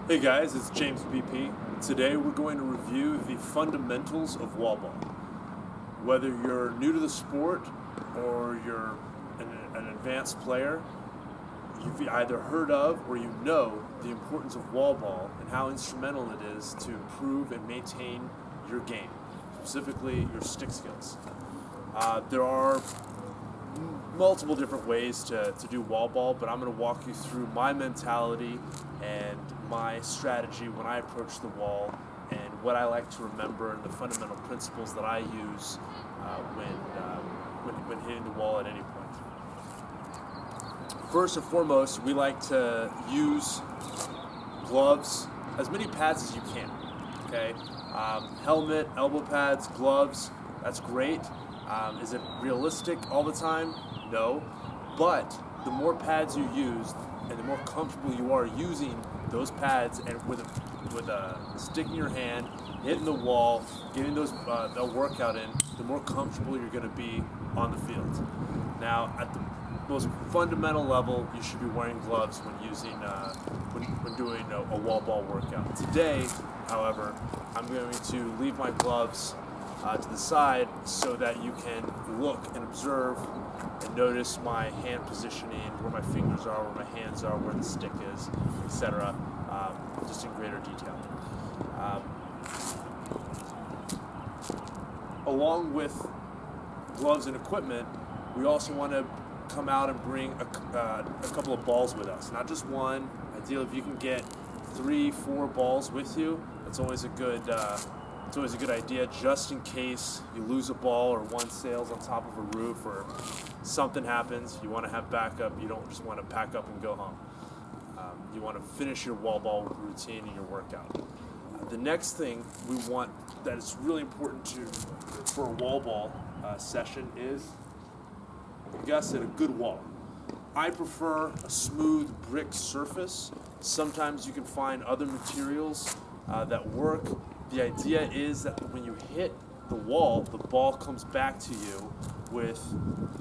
Hey guys, it's James BP. Today we're going to review the fundamentals of wall ball. Whether you're new to the sport or you're an advanced player, you've either heard of or you know the importance of wall ball and how instrumental it is to improve and maintain your game, specifically your stick skills. There are multiple different ways to do wall ball, but I'm going to walk you through my mentality and my strategy when I approach the wall and what I like to remember and the fundamental principles that I use when hitting the wall at any point. First and foremost, we like to use gloves, as many pads as you can. Okay, helmet, elbow pads, gloves. That's great. Is it realistic all the time? No. But the more pads you use and the more comfortable you are using those pads and with a stick in your hand, hitting the wall, getting those a workout in, the more comfortable you're going to be on the field. Now, at the most fundamental level, you should be wearing gloves when using when doing a wall ball workout. Today, however, I'm going to leave my gloves to the side so that you can look and observe and notice my hand positioning, where my fingers are, where my hands are, where the stick is, etc., just in greater detail. Along with gloves and equipment, we also want to come out and bring a couple of balls with us. Not just one. Ideally, if you can get 3-4 balls with you, that's always a good idea, just in case you lose a ball or one sails on top of a roof or something happens. You want to have backup. You don't just want to pack up and go home. You want to finish your wall ball routine and your workout. The next thing we want that is really important for a wall ball session is, like I said, a good wall. I prefer a smooth brick surface. Sometimes you can find other materials that work. The idea is that when you hit the wall, the ball comes back to you with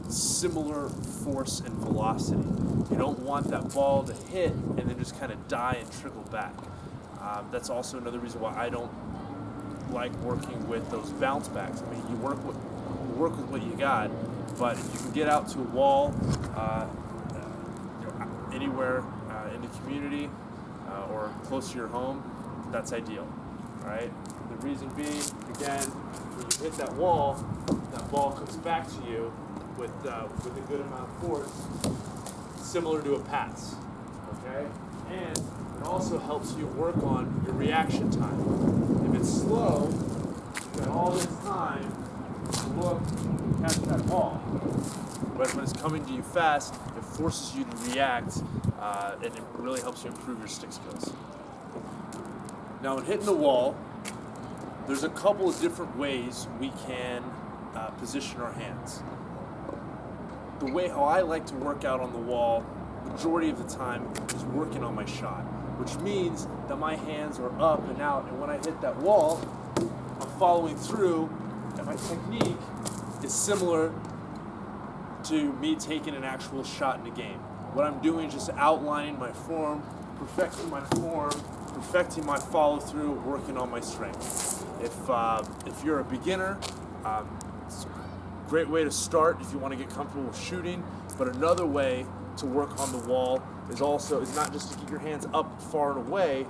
similar force and velocity. You don't want that ball to hit and then just kind of die and trickle back. That's also another reason why I don't like working with those bounce backs. I mean, you work with what you got, but if you can get out to a wall anywhere in the community or close to your home, that's ideal. All right. The reason being, again, when you hit that ball comes back to you with a good amount of force, similar to a pass. Okay, and it also helps you work on your reaction time. If it's slow, you've got all this time to look and catch that ball. But when it's coming to you fast, it forces you to react, and it really helps you improve your stick skills. Now, in hitting the wall, there's a couple of different ways we can position our hands. The way how I like to work out on the wall, majority of the time, is working on my shot, which means that my hands are up and out, and when I hit that wall, I'm following through, and my technique is similar to me taking an actual shot in a game. What I'm doing is just outlining my form, perfecting my follow-through, working on my strength. If you're a beginner, it's a great way to start if you want to get comfortable with shooting. But another way to work on the wall is not just to get your hands up far and away,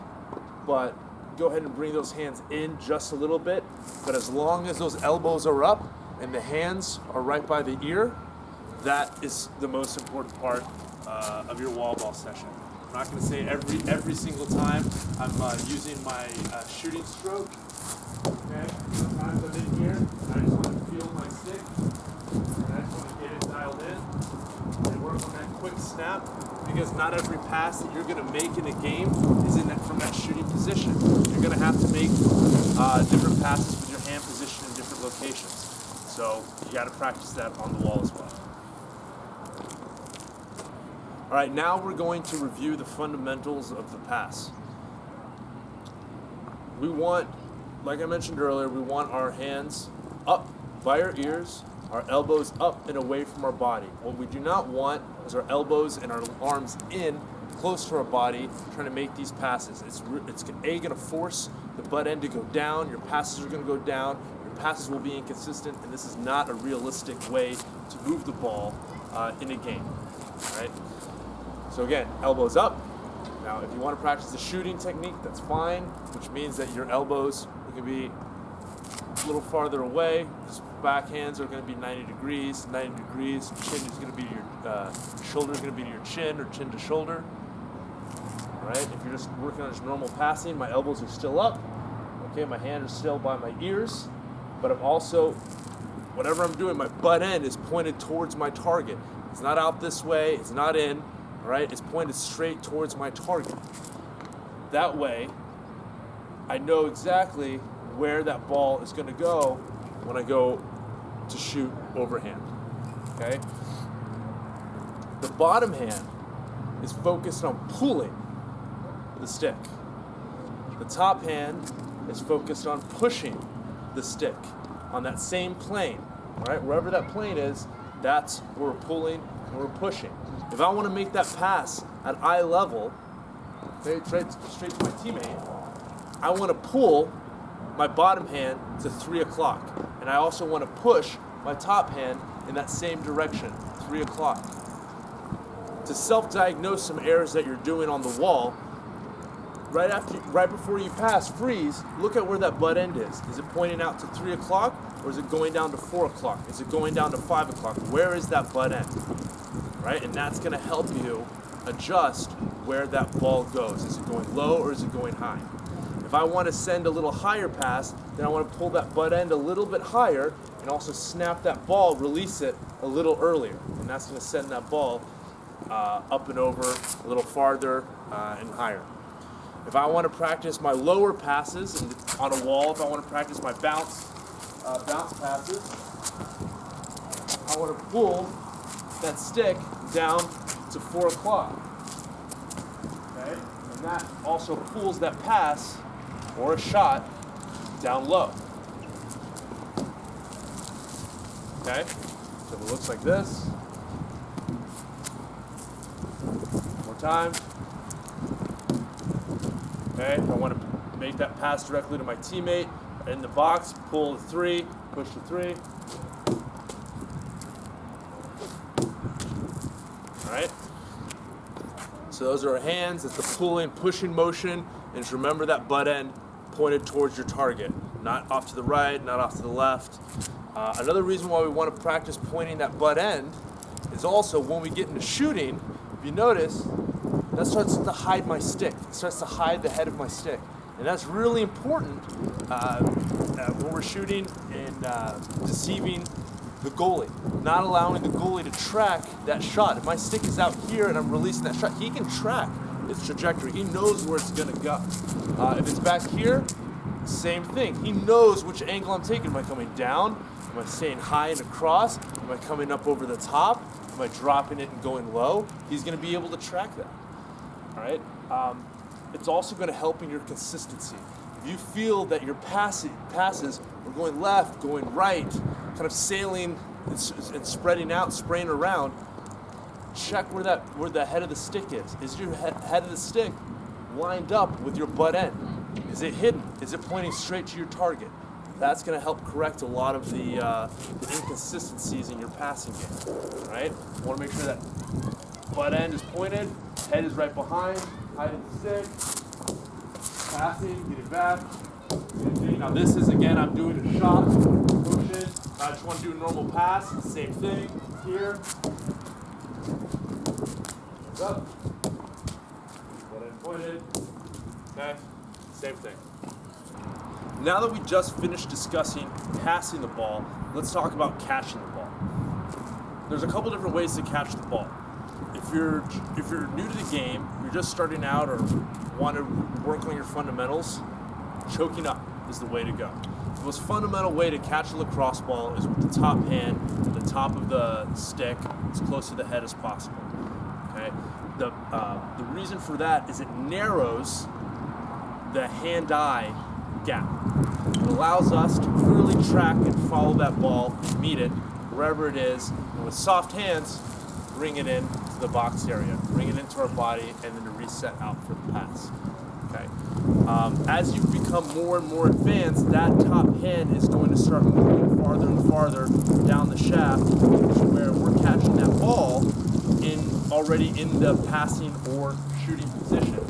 but go ahead and bring those hands in just a little bit. But as long as those elbows are up and the hands are right by the ear, that is the most important part of your wall ball session. I'm not going to say every single time I'm using my shooting stroke. Okay, sometimes I'm in here and I just want to feel my stick and I just want to get it dialed in and work on that quick snap, because not every pass that you're going to make in a game is from that shooting position. You're going to have to make different passes with your hand position in different locations. So you got to practice that on the wall as well. All right, now we're going to review the fundamentals of the pass. We want, like I mentioned earlier, we want our hands up by our ears, our elbows up and away from our body. What we do not want is our elbows and our arms in close to our body, trying to make these passes. It's going to force the butt end to go down. Your passes are going to go down. Your passes will be inconsistent, and this is not a realistic way to move the ball in a game. All right. So again, elbows up. Now, if you want to practice the shooting technique, that's fine, which means that your elbows are going to be a little farther away. Backhands are going to be 90 degrees. 90 degrees. Chin is going to be your shoulder is going to be to your chin, or chin to shoulder. All right. If you're just working on just normal passing, my elbows are still up. Okay, my hand is still by my ears, but I'm also, whatever I'm doing, my butt end is pointed towards my target. It's not out this way. It's not in. All right. It's pointed straight towards my target. That way, I know exactly where that ball is going to go when I go to shoot overhand. Okay? The bottom hand is focused on pulling the stick. The top hand is focused on pushing the stick on that same plane. All right? Wherever that plane is, that's where we're pulling and we're pushing. If I want to make that pass at eye level, okay, straight to my teammate, I want to pull my bottom hand to 3 o'clock. And I also want to push my top hand in that same direction, 3 o'clock. To self-diagnose some errors that you're doing on the wall, right before you pass, freeze, look at where that butt end is. Is it pointing out to 3 o'clock, or is it going down to 4 o'clock? Is it going down to 5 o'clock? Where is that butt end? Right? And that's going to help you adjust where that ball goes. Is it going low or is it going high? If I want to send a little higher pass, then I want to pull that butt end a little bit higher and also snap that ball, release it a little earlier. And that's going to send that ball up and over a little farther and higher. If I want to practice my lower passes on a wall, if I want to practice my bounce passes, I want to pull that stick down to 4 o'clock. Okay? And that also pulls that pass or a shot down low. Okay? So it looks like this. One more time. Okay? If I want to make that pass directly to my teammate in the box, pull the 3, push the 3. Alright? So those are our hands. It's the pulling, pushing motion. And just remember that butt end pointed towards your target. Not off to the right, not off to the left. Another reason why we want to practice pointing that butt end is also when we get into shooting, if you notice, that starts to hide my stick. It starts to hide the head of my stick. And that's really important when we're shooting and deceiving the goalie, not allowing the goalie to track that shot. If my stick is out here and I'm releasing that shot, he can track its trajectory. He knows where it's going to go. If it's back here, same thing. He knows which angle I'm taking. Am I coming down? Am I staying high and across? Am I coming up over the top? Am I dropping it and going low? He's going to be able to track that. All right. It's also going to help in your consistency. If you feel that your passes are going left, going right, kind of sailing and spreading out, spraying around, check where the head of the stick is. Is your head of the stick lined up with your butt end? Is it hidden? Is it pointing straight to your target? That's going to help correct a lot of the inconsistencies in your passing game. Right? You want to make sure that butt end is pointed, head is right behind, hiding the stick, passing, get it back. Now this is, again, I'm doing a shot, motion. I just want to do a normal pass, same thing here. Hands up. Butt end pointed. Okay, same thing. Now that we just finished discussing passing the ball, let's talk about catching the ball. There's a couple different ways to catch the ball. If you're new to the game, you're just starting out or want to work on your fundamentals, choking up is the way to go. The most fundamental way to catch a lacrosse ball is with the top hand, at the top of the stick, as close to the head as possible. Okay. The reason for that is it narrows the hand-eye gap. It allows us to clearly track and follow that ball and meet it wherever it is, and with soft hands, bring it in to the box area, bring it into our body, and then to reset out for the pass. Okay. As you become more and more advanced, that top hand is going to start moving farther and farther down the shaft to where we're catching that ball already in the passing or shooting position.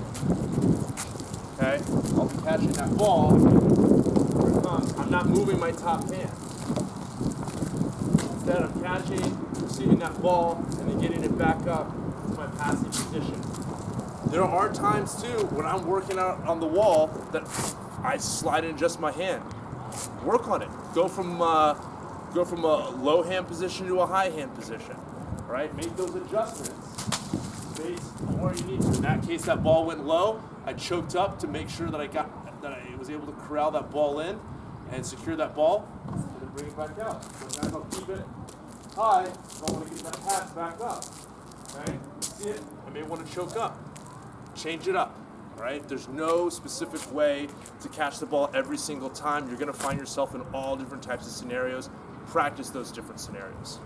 Okay, I'll be catching that ball. Here it comes. I'm not moving my top hand. Instead, I'm catching, receiving that ball, and then getting it back up to my passing position. There are times too when I'm working out on the wall that I slide in just my hand. Work on it. Go from a low hand position to a high hand position. Right? Make those adjustments based on where you need to. In that case, that ball went low. I choked up to make sure that I was able to corral that ball in and secure that ball, and then bring it back out. Sometimes I'll keep it high if I want to get that pass back up. Right? See it? I may want to choke up. Change it up. Right? There's no specific way to catch the ball every single time. You're going to find yourself in all different types of scenarios. Practice those different scenarios.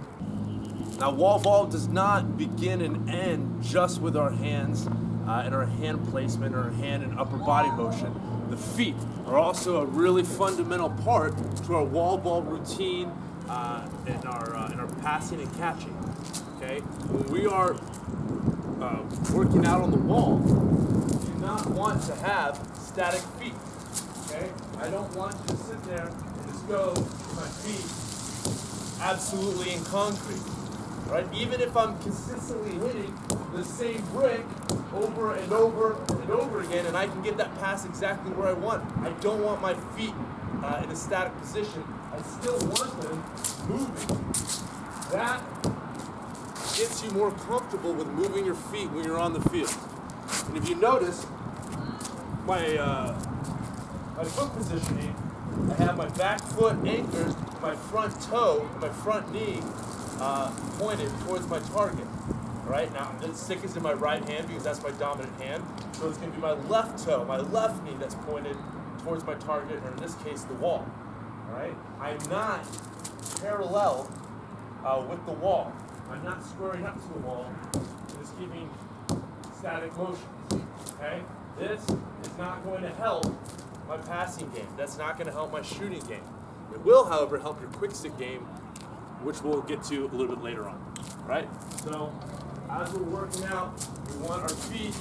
Now, wall ball does not begin and end just with our hands and our hand placement or our hand and upper body motion. The feet are also a really fundamental part to our wall ball routine in our passing and catching. Okay, when we are working out on the wall, we do not want to have static feet. Okay, I don't want you to sit there and just go with my feet absolutely in concrete. Right? Even if I'm consistently hitting the same brick over and over and over again, and I can get that pass exactly where I want, I don't want my feet in a static position. I still want them moving. That gets you more comfortable with moving your feet when you're on the field. And if you notice, my foot positioning, I have my back foot anchored, my front toe, my front knee pointed towards my target. All right, now the stick is in my right hand because that's my dominant hand. So it's going to be my left toe, my left knee that's pointed towards my target, or in this case, the wall. All right, I'm not parallel with the wall. I'm not squaring up to the wall. I'm just giving static motions. Okay, this is not going to help my passing game. That's not going to help my shooting game. It will, however, help your quick stick game, which we'll get to a little bit later on, right? So, as we're working out, we want our feet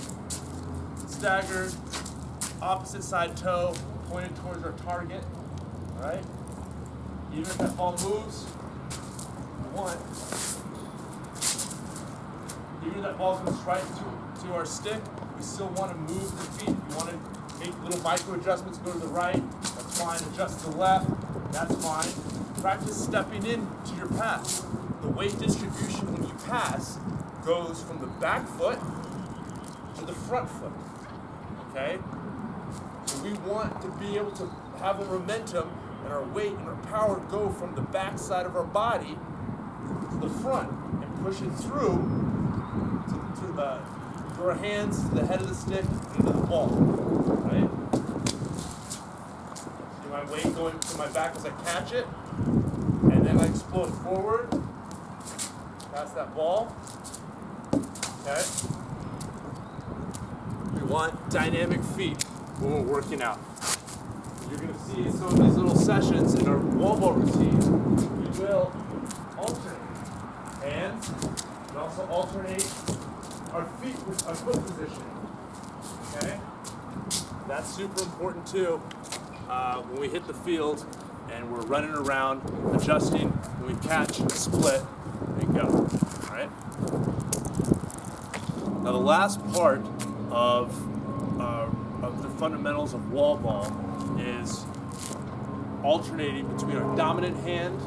staggered, opposite side toe pointed towards our target, all right? Even if that ball moves, even if that ball comes right to our stick, we still want to move the feet. You want to make little micro adjustments, go to the right, that's fine. Adjust to the left, that's fine. Practice stepping in to your pass. The weight distribution when you pass goes from the back foot to the front foot, okay? So we want to be able to have a momentum and our weight and our power go from the back side of our body to the front and push it through to our hands, to the head of the stick, and to the ball, right? See my weight going to my back as I catch it, and then I explode forward, past that ball, okay? We want dynamic feet when we're working out. You're going to see in some of these little sessions in our wall ball routine, we will alternate hands and also alternate our feet with our foot positioning. Okay? That's super important too when we hit the field and we're running around, adjusting, when we catch, split, and go. Alright? Now the last part of the fundamentals of wall ball is alternating between our dominant hand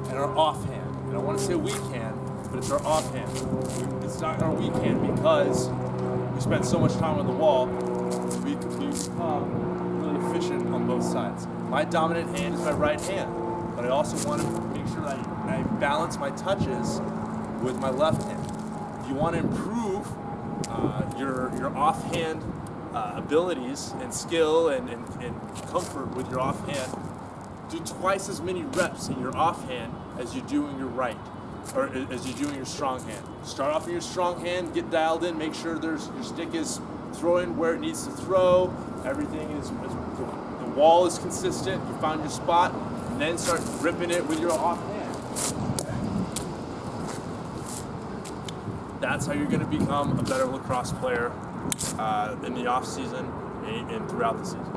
and our off hand. And I want to say weak hand, but it's our off hand. It's not our weak hand because we spend so much time on the wall, we become really efficient on both sides. My dominant hand is my right hand, but I also want to make sure that I balance my touches with my left hand. If you want to improve your offhand abilities and skill and comfort with your offhand, do twice as many reps in your offhand as you do in your right. or as you do in your strong hand. Start off in your strong hand, get dialed in, make sure your stick is throwing where it needs to throw. Everything is the wall is consistent. You found your spot, and then start gripping it with your off hand. That's how you're going to become a better lacrosse player in the off season and throughout the season.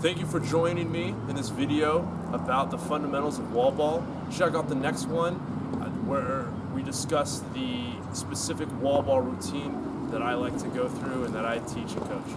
Thank you for joining me in this video about the fundamentals of wall ball. Check out the next one where we discuss the specific wall ball routine that I like to go through and that I teach and coach.